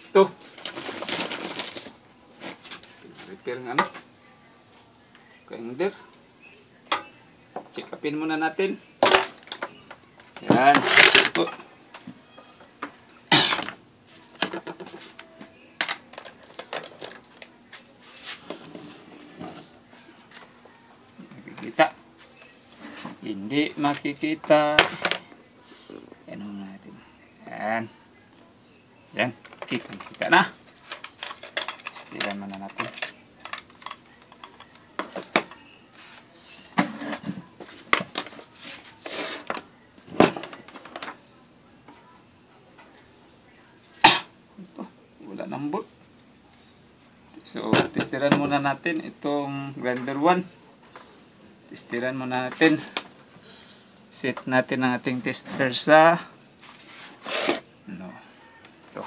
ito. Repair ng ano. Grinder. Check upin muna natin. Yan. Ito. Nakikita. Hindi makikita. Yan muna natin. Yan. Yan. Kita na. Stilan muna natin. Ito. Wala nang boot. So, testiran muna natin itong grinder 1. Testiran muna natin. Set natin ang ating tester sa ito.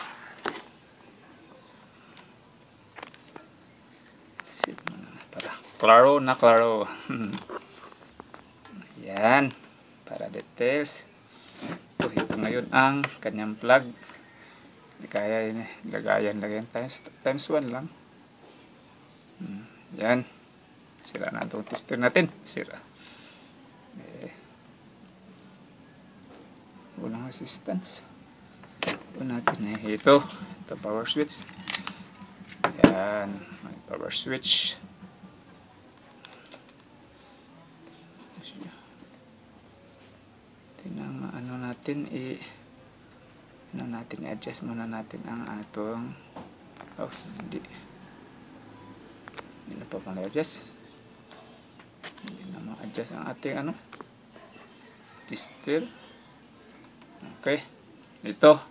Set muna para klaro na klaro. Ayan. Para details. Ito ngayon ang kanyang plug. Hindi kaya yun lagayan times 1 lang. Yan. Sira na itong tester natin. Sira. Walang resistance. Ito natin ito. Ito power switch. Yan. May power switch. Tingnan ano natin i-adjust muna natin ang atong hindi na pa pala adjust. Hindi na ma-adjust ang ating tester. Okay. Ito.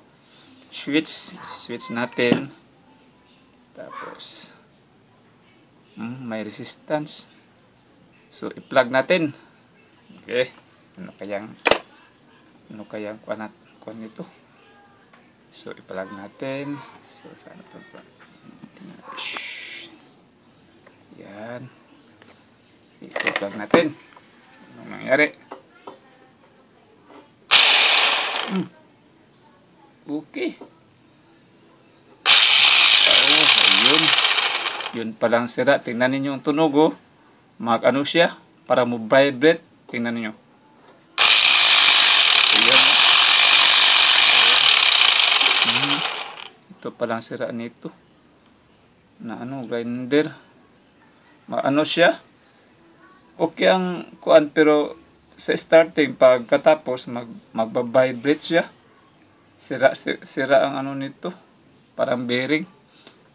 Switch natin. Tapos may resistance. So i-plug natin. Okay. Ano kayang kuan nito? So i-plug natin. So sana to plug. Yan. I-plug natin. Anong nangyari? Okay. Ayun. Yun palang sira. Tingnan ninyo ang tunog. Mag-ano siya. Para mo vibrate. Tingnan ninyo. Ayan. Ito palang sira nito. Na grinder. Ano siya? Okay ang kuan pero sa starting pagkatapos magba-vibrate siya. Sira ang nito. Parang bearing.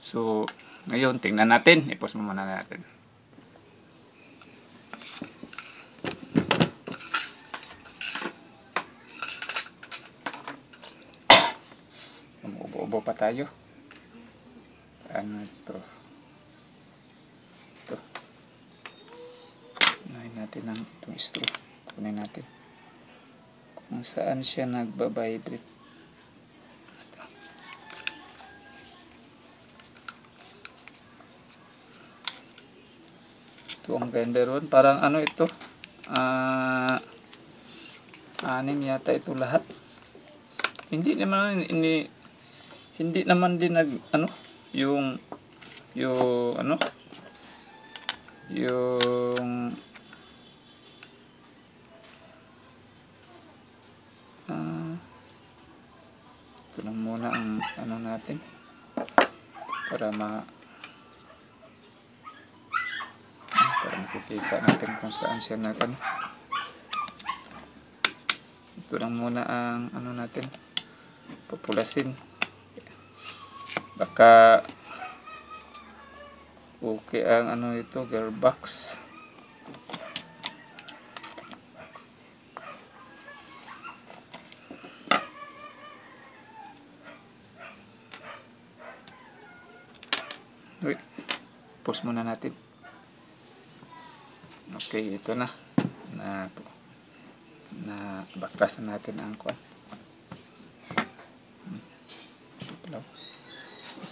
So, ngayon tingnan natin. I-pause muna natin. Umuubo pa tayo. Ano ito? Ito. Unahin natin ang itong straw. Kunin natin. Kung saan siya nagba-vibrate. Ito ang grinder 1. Parang ito. 6 yata ito lahat. Hindi naman din yung ito lang muna ang natin para makikita natin kung saan siya ito lang muna ang natin populasin. Baka okay ang ito gearbox. Wait. Pause muna natin. Okay, ito na baklas na natin ang kuan.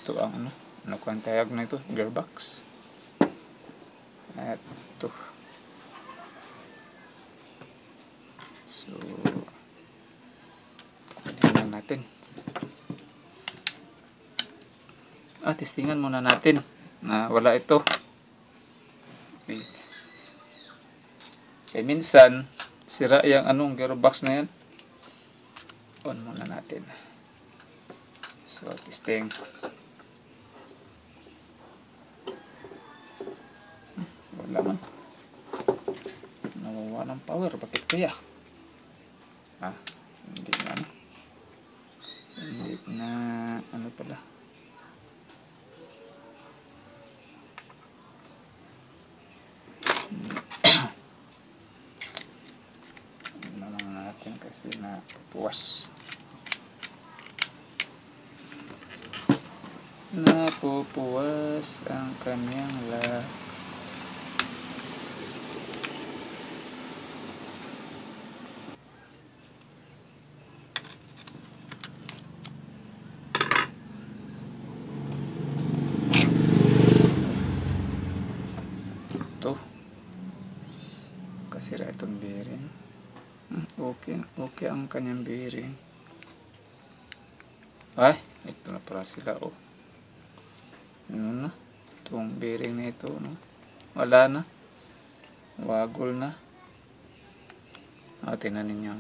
Ito ang kuan tayag na ito, gearbox. At ito. So kunin lang natin. testingan muna natin na wala ito. Okay. Kaya minsan, sira yung gearbox na yan. On muna natin. So, testing. Wala man. Nawawa ng power. Bakit kaya? Hindi na ano. Hindi na ano pala. Ano lang natin kasi napupuwas. Napupuwas ang kanyang lahat. Kasira itong bearing. Okay ang kanyang bearing. Ay, ito na pala sila. Ano na? Itong bearing na ito, no? Wala na. Wagol na. Tingnan ninyo.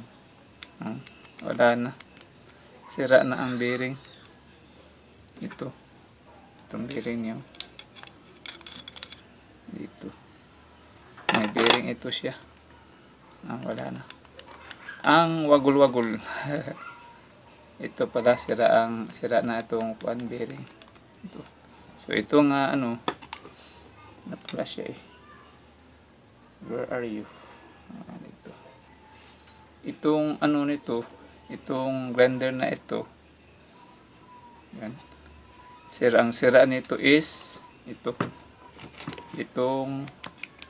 Wala na. Sira na ang bearing. Itong bearing niyo. Dito. May bearing ito siya. Wala na. Ang wagul-wagul. Ito pala sira na itong bearing. Ito. So ito nga napula siya eh. Where are you? Ito. Itong nito, itong grinder na ito. Yan. Ang sira nito is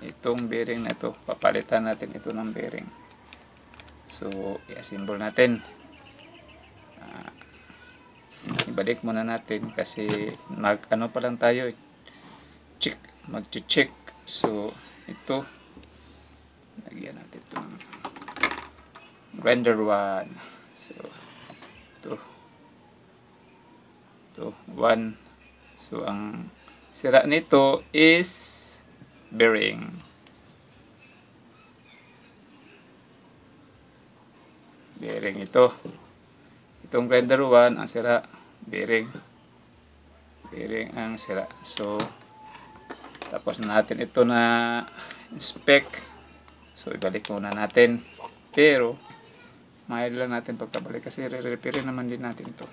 itong bearing na ito. Papalitan natin ito ng bearing. So, i-assemble natin. Ibalik muna natin kasi pa lang tayo. Mag-check. So, ito. Lagyan natin ito ng grinder 1. So, ito 1. So, ang sira nito is bearing. Bearing ito. Itong grinder 1 ang sira. Bearing ang sira. So, tapos natin ito na inspect. So, ibalik muna natin. Pero, mahal lang natin pagkabalik kasi re-repair naman din natin ito.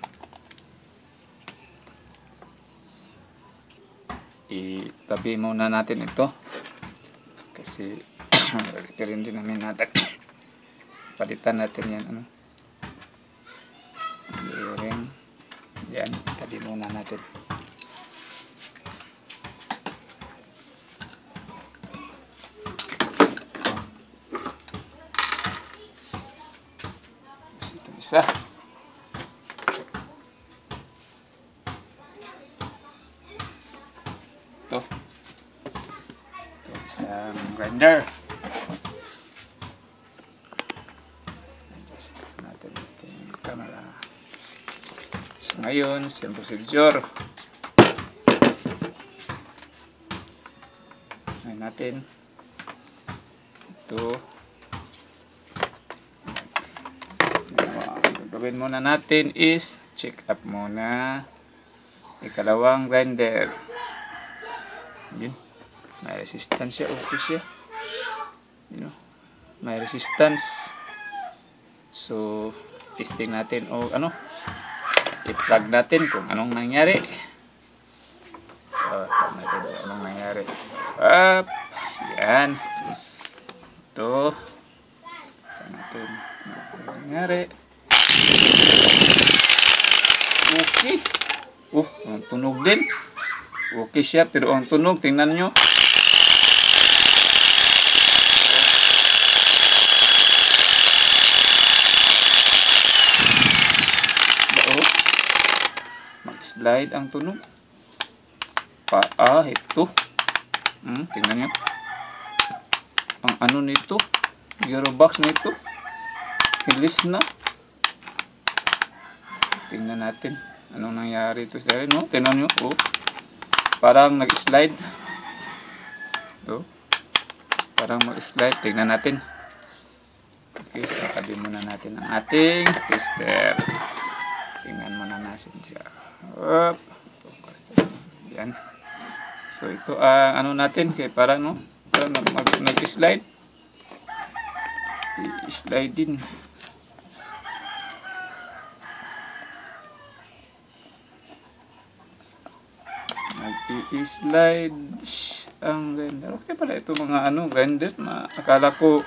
Itabi muna natin ito kasi rin din namin natin. Palitan natin yan bearing yan, tabi muna natin. Ito isa. Ito isang grinder. Adjust natin yung camera. So ngayon, same procedure. Ngayon natin ito. Ang gagawin muna natin is check up muna ikalawang grinder. Yun. May resistance siya. Okay siya. May resistance. So, testing natin i-plug natin kung anong nangyari. Anong nangyari. Yan. Ito. Natin anong nangyari. Okay. Ang tunog din. Okay siya, pero ang tunog, tingnan nyo. Mag-slide ang tunog. Ito. Tingnan nyo. Ang nito, gearbox nito, hilis na. Tingnan natin. Anong nangyari ito? Tingnan nyo. parang nag-slide. Ito. Parang mag-slide. Tingnan natin. Okay, so tabi muna natin ang ating tester. Tingnan muna natin siya. Up. Yan. So ito ang ano natin kay parang no, parang nag-slide. I-slide din. Nag-i-slide ang grinder. Okay pala ito mga ano grinder. Akala ko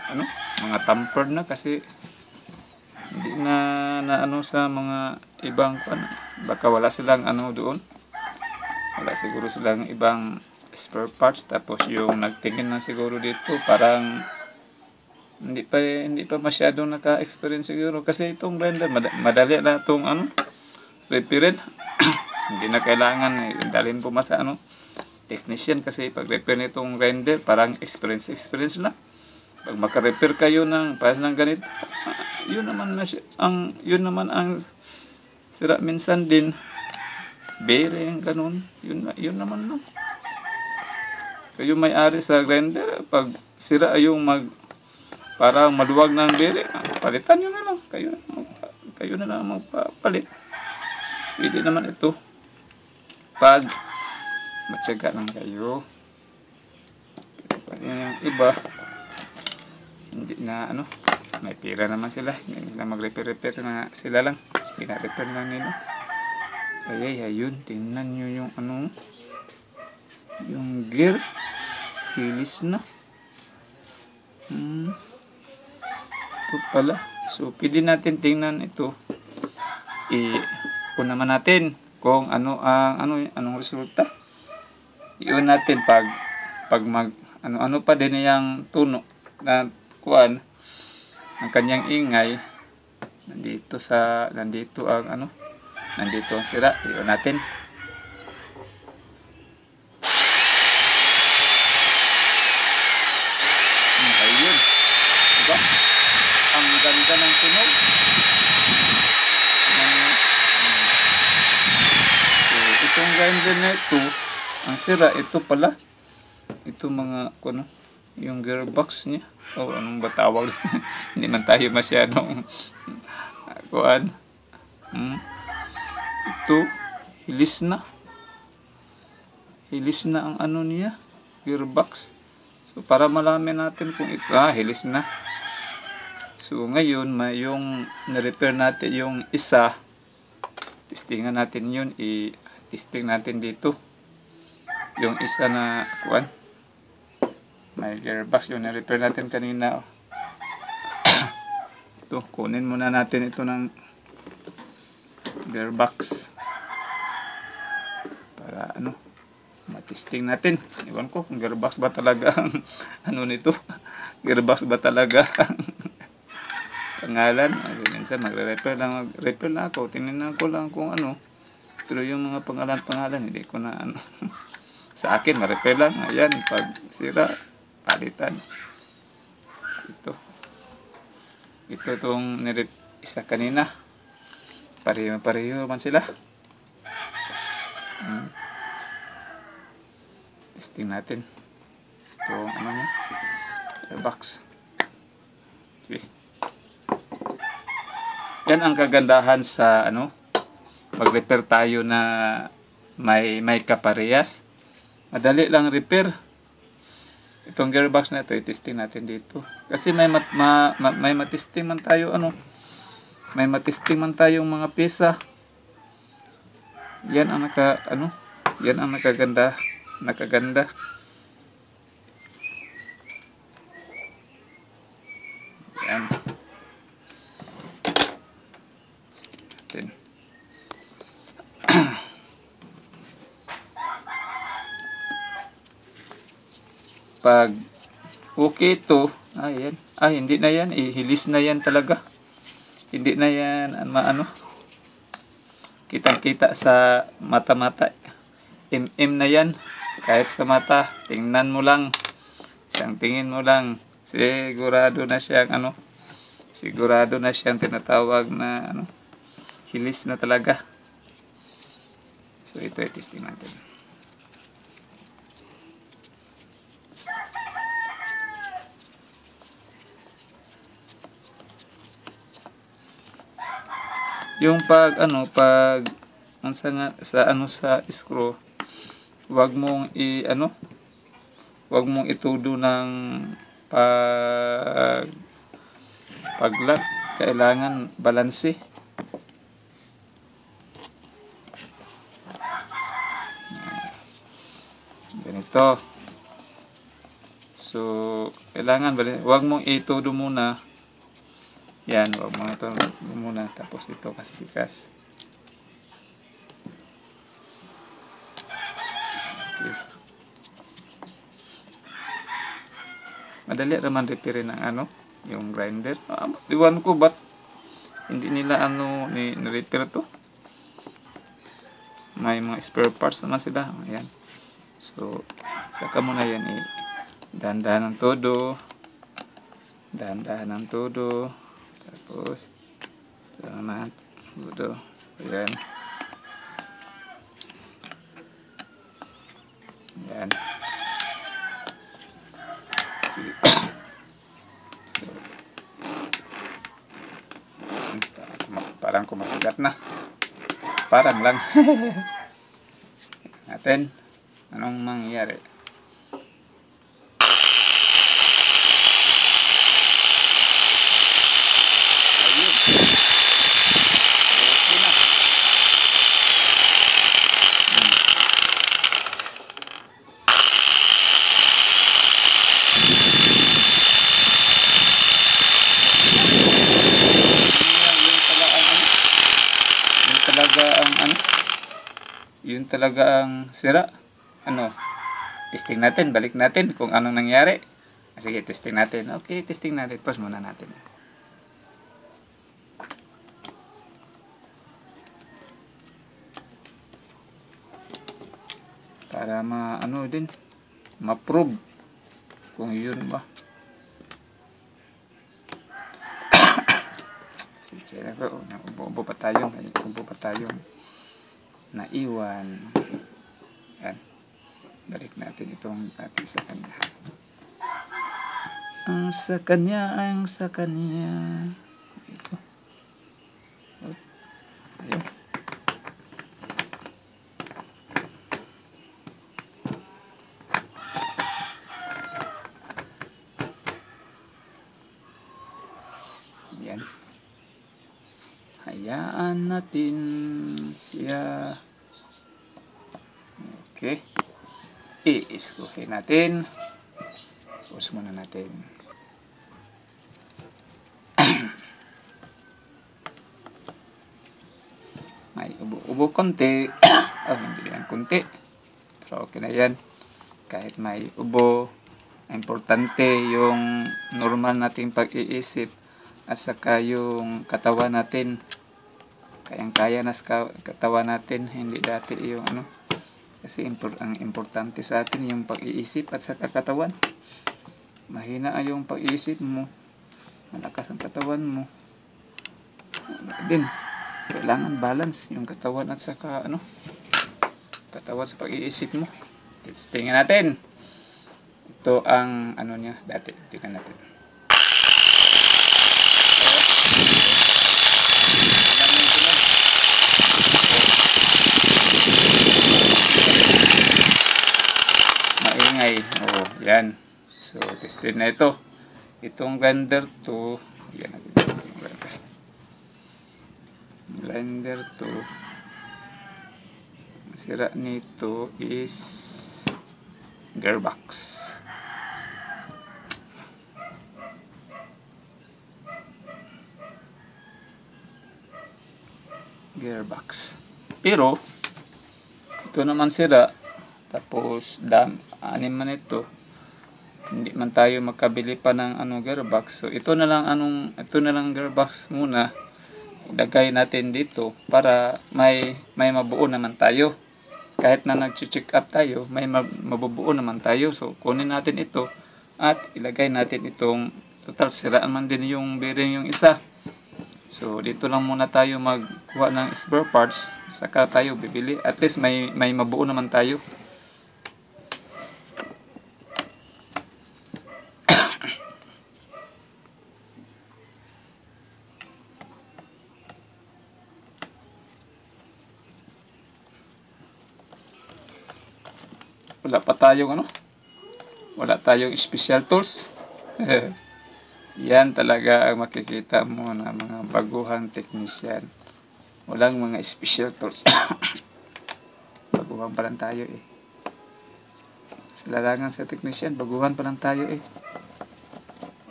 ano mga tampered na kasi hindi na ano sa mga ibang ano, baka wala silang ano doon. Wala siguro silang ibang spare parts tapos yung nagtingin na siguro dito parang hindi pa masyadong naka-experience siguro kasi itong grinder madali na itong ano repairin. Hindi na kailangan dalhin po sa ano technician kasi pag repair nitong grinder parang experience lang. Pag maka-repair kayo ng pas ng ganito, yun naman ang sira minsan din. Bearing, ganun. Yun naman no. Kayo may-ari sa grinder, pag sira yung parang maluwag ng bearing, palitan nyo na lang. Kayo na lang magpapalit. Pwede naman ito. Pag matyaga lang kayo. Yung iba, hindi na ano, may pira naman sila. Hindi na mag-repair na sila lang. Gina-repair lang nila. Ay, ayun, tingnan nyo yung ano, yung gear, kilis na. Ito pala. So, pwede natin tingnan ito. Kung naman natin kung anong resulta. Iyon natin pag ano pa din yung tunog na kuan ang kanyang ingay nandito ang sira. Iyon natin. Ayun. Diba? Ang ganda ng tunog. So, itong grinder na ito, ang sira, ito pala. Ito mga, yung gearbox niya. O, anong ba tawag? Hindi man tayo masyadong kuan. Ito, hilis na ang ano niya, gearbox. So para malaman natin kung ito, hilis na. So ngayon, yung na-repair natin yung isa, testingan natin yun, i-testing natin dito. Yung isa na, may gearbox, yung na-repair natin kanina. Ito, kunin muna natin ito ng gearbox. Para matesting natin. Iwan ko kung gearbox ba talaga ang nito. Gearbox ba talaga ang pangalan. Minsan magre-repair lang ako. Tingnan ko lang kung pero yung mga pangalan hindi ko na sa akin ma-repair lang. Ayan, pag sira palitan. Ito tong isa kanina. Pareho man sila. Testing natin. Ito niya? Airbox. Okay. Yan ang kagandahan sa mag-repair tayo na may kaparehas. Madali lang repair. Itong gearbox na ito, i-testing natin dito. Kasi may matesting man tayo may matesting man tayong mga pyesa. Yan ang nakaganda. Yan. Pag okay ito, ayan. Hindi na yan, ihilis na yan talaga. Hindi na yan kitang-kita sa mata-mata. Na yan. Kahit sa mata, tingnan mo lang. Isang tingin mo lang. Sigurado na siyang tinatawag na hilis na talaga. So ito ay testing natin. Yung pag ang sa screw, wag mong wag mong itudo ng paglock. Kailangan balanse. Ganito. So, kailangan wag mong itudo muna. Yan, wag mong itudo muna. Tapos ito kasi. Okay. Madali naman repairin ng yung grinder. Diwan ko ba't hindi nila ni-repair to. May mga spare parts naman sila. Ayan. So, saka mo na yan dahan-dahan ng todo. Dahan-dahan ng todo. Tapos, ito naman. Todo. So, ayan. Ayan. Parang kumakagat na. Parang lang. Natin. Anong mangyayari? Ayun. Okay na. Yun talaga ang sira. Testing natin, balik natin kung anong nangyari. Sige, testing natin. Okay, testing natin. Pause muna natin. Para ma-prove kung yun ba. Ubo pa tayo naiwan. Yan. Balik natin itong ating sa kanya. Ang sa kanya. Ito. Ayun. Yan. Hayaan natin siya. Okay. I-screwin natin. Pause muna natin. May ubo konti. Hindi yan konti. Pero okay na yan. Kahit may ubo, importante yung normal nating pag-iisip at saka yung katawan natin. Kayang-kaya na sa katawan natin. Hindi dati yung kasi ang importante sa atin yung pag-iisip at saka katawan. Mahina yung pag-iisip mo, malakas ang katawan mo. Din, kailangan balance yung katawan at saka katawan sa pag-iisip mo. Testingin natin. Ito ang niya dati. Tingnan natin. Maingay. Yan. So, tested na ito. Itong grinder to, yan natin. Grinder to, sira nito is gearbox. Pero, ito naman sira. Tapos, anim man ito. Hindi man tayo makabili pa ng gearbox. So ito na lang gearbox muna. Ilagay natin dito para may mabuo naman tayo. Kahit na nag-check up tayo, may mabubuo naman tayo. So kunin natin ito at ilagay natin itong total siraan man din yung bearing yung isa. So dito lang muna tayo magkuha ng spare parts, saka tayo bibili. At least may mabuo naman tayo. wala pa tayong wala tayong special tools. Yan talaga ang makikita mo na mga baguhang technician. Walang mga special tools. Baguhan pa lang tayo eh. Sa larangan sa technician, baguhan pa lang tayo eh.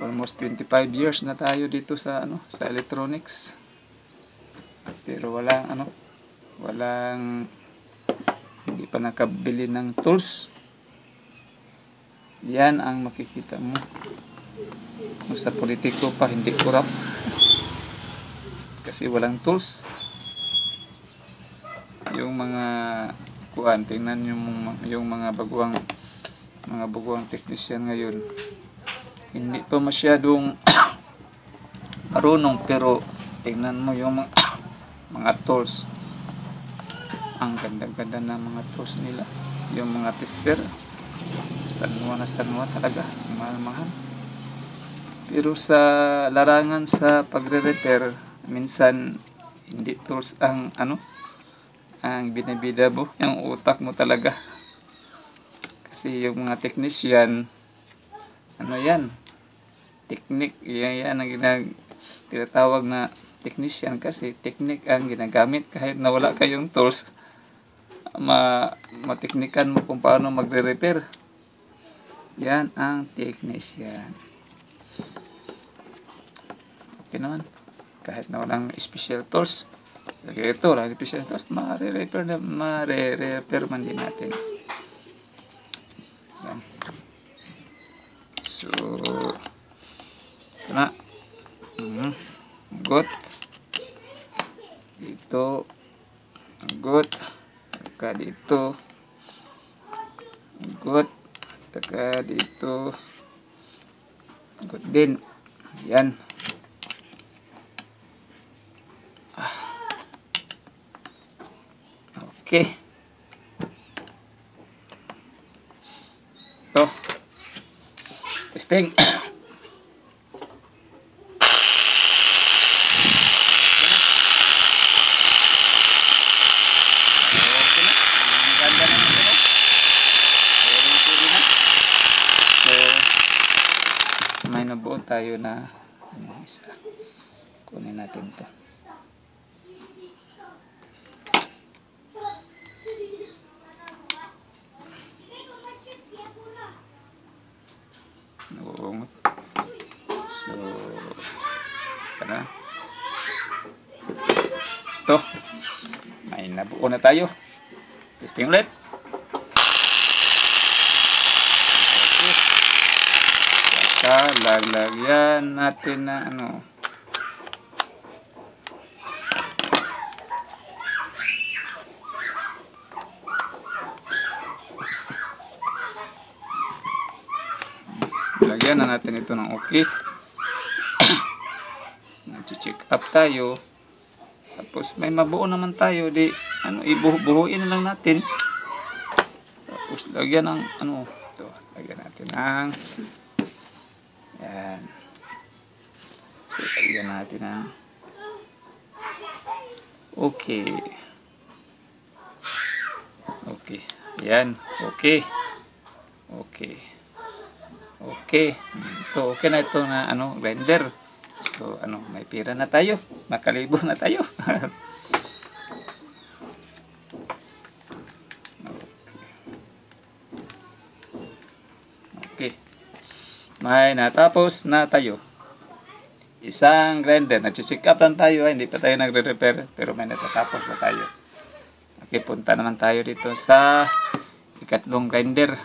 Almost 25 years na tayo dito sa sa electronics. Pero walang hindi pa nakabili ng tools. Yan ang makikita mo. Kung sa politiko pa hindi corrupt. Kasi walang tools. Yung mga tingnan yung mga baguang technician ngayon. Hindi pa masyadong marunong, pero tingnan mo yung mga tools. Ang ganda-ganda na mga tools nila. Yung mga tester, sanwa talaga, mahal-mahal. Pero sa larangan sa pagre-repair, minsan hindi tools ang ang binibida mo, yung utak mo talaga. Kasi yung mga technician, yan, technique, yan ang tinatawag na technician, kasi technique ang ginagamit. Kahit na wala kayong tools, mateknikan mo kung paano magre-repair. Yan ang technician. Okay naman. Kahit na walang special tools, kaya ito, walang special tools, ma-repair man din natin. Yan. So, ito na. Good. Dito. Good. Saka dito. Good. Saka dito. Good din. Yan. Okay. Ito. Testing. May nabuo tayo na isa. Kunin natin to. Nabuungot. So, ito. May nabuo na tayo. Testing ulit. Lalagyan natin na lagyan na natin ito ng okay. Nag-check up tayo, tapos may mabuo naman tayo, di ibubuhuin na lang natin, tapos lagyan ng ito, lagyan natin ng yan. So, lagyan natin ng okay. Okay. Yan. Okay. Okay. Okay. Ito, okay na ito na grinder. So, may pira na tayo. Makalibo na tayo. Okay. May natapos na tayo. Isang grinder. Nag-check up lang tayo. Hindi pa tayo nagre-repair. Pero may natatapos na tayo. Okay, punta naman tayo dito sa ikatlong grinder.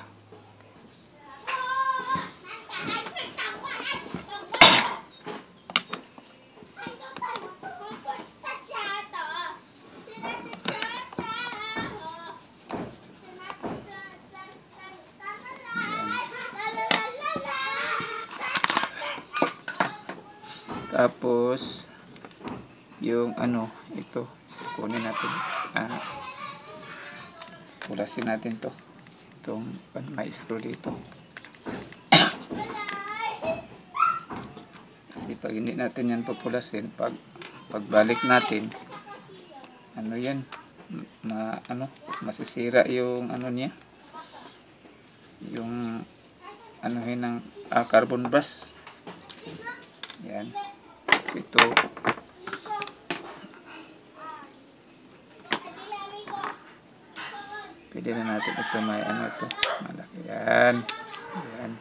Tapos yung ito kunin natin, pulasin natin itong maestro dito. Kasi pag hindi natin yan papulasin, pagbalik natin yan masisira yung niya, yung anuhin ng carbon brush. Yan. Ito. Pwede na natin ito may ano ito. Malaki yan. Yan.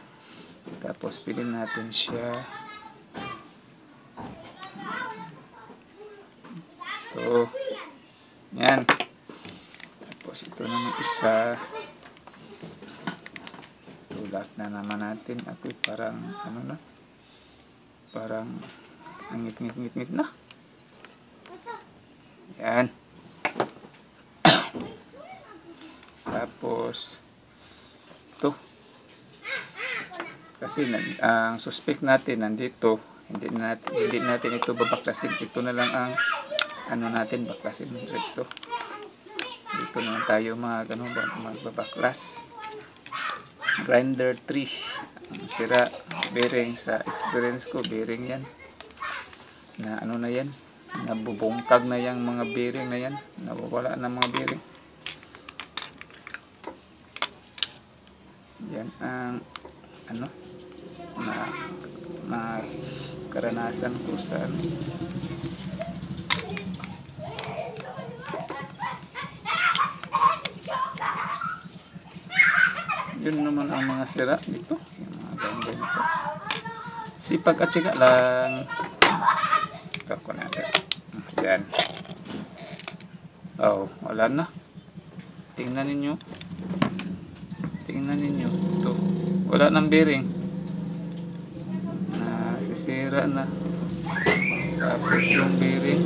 Tapos pili natin siya. Ito. Yan. Tapos ito naman isa. Tulak na naman natin. At parang ano na. Parang ang ngit-ngit na. Yan. Tapos ito. Kasi ang suspect natin nandito. Hindi natin ito babaklasin. Ito na lang ang ano natin baklasin. So dito naman tayo magbabaklas. Grinder 3. Ang sira bearing, sa experience ko bearing yan. Na ano na yan. Nabubungkag na yung mga bearing na yan. Nawawala na mga bearing. Yan ang ano na karanasan ko sa yun naman ang mga sira dito, yung mga ganda nito. Sipag at siga lang. Ito natin. Yan. Oh, wala na. Tingnan ninyo. Ito. Wala nang bearing. Sisira na. Tapos yung bearing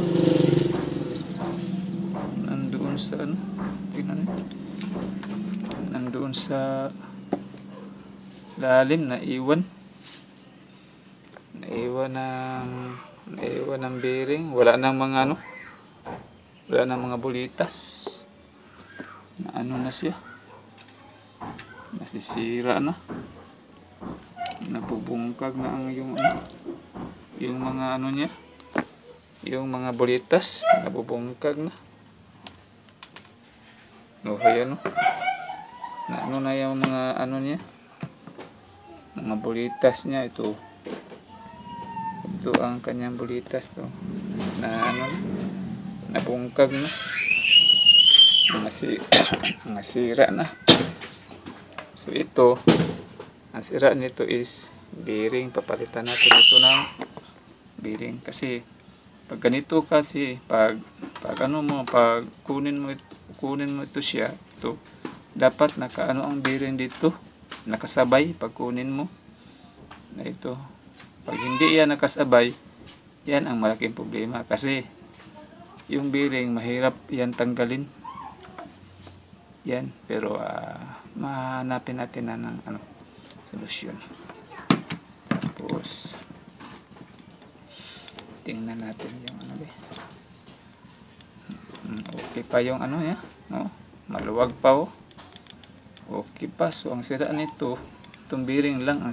nandoon sa ano. Tingnan nyo. Nandoon sa lalim na iwan. Naiwan ng bearing. Wala nang mga ano. Wala nang mga bulitas. Na ano na siya. Nasisira na. Nabubungkag na ang yung mga ano niya. Yung mga bulitas. Nabubungkag na. Ayan o. Na ano na yung mga ano niya. Mga bulitas niya. Ito ang kanyang bulitas. Na ano. Nabungkag na. Nasira na. So ito, ang sira nito is bearing. Papalitan natin ito ng bearing. Kasi pag ganito kasi, pag kunin mo ito siya, ito, dapat nakaano ang bearing dito, nakasabay pag kunin mo. Na ito, pag hindi yan nakasabay, yan ang malaking problema. Kasi yung bearing, mahirap yan tanggalin. Yan, pero mahanapin natin na ng solusyon. Tapos tingnan natin yung okay pa yung ya, no? Maluwag pa okay pa. So ang sira nito, itong bearing lang ang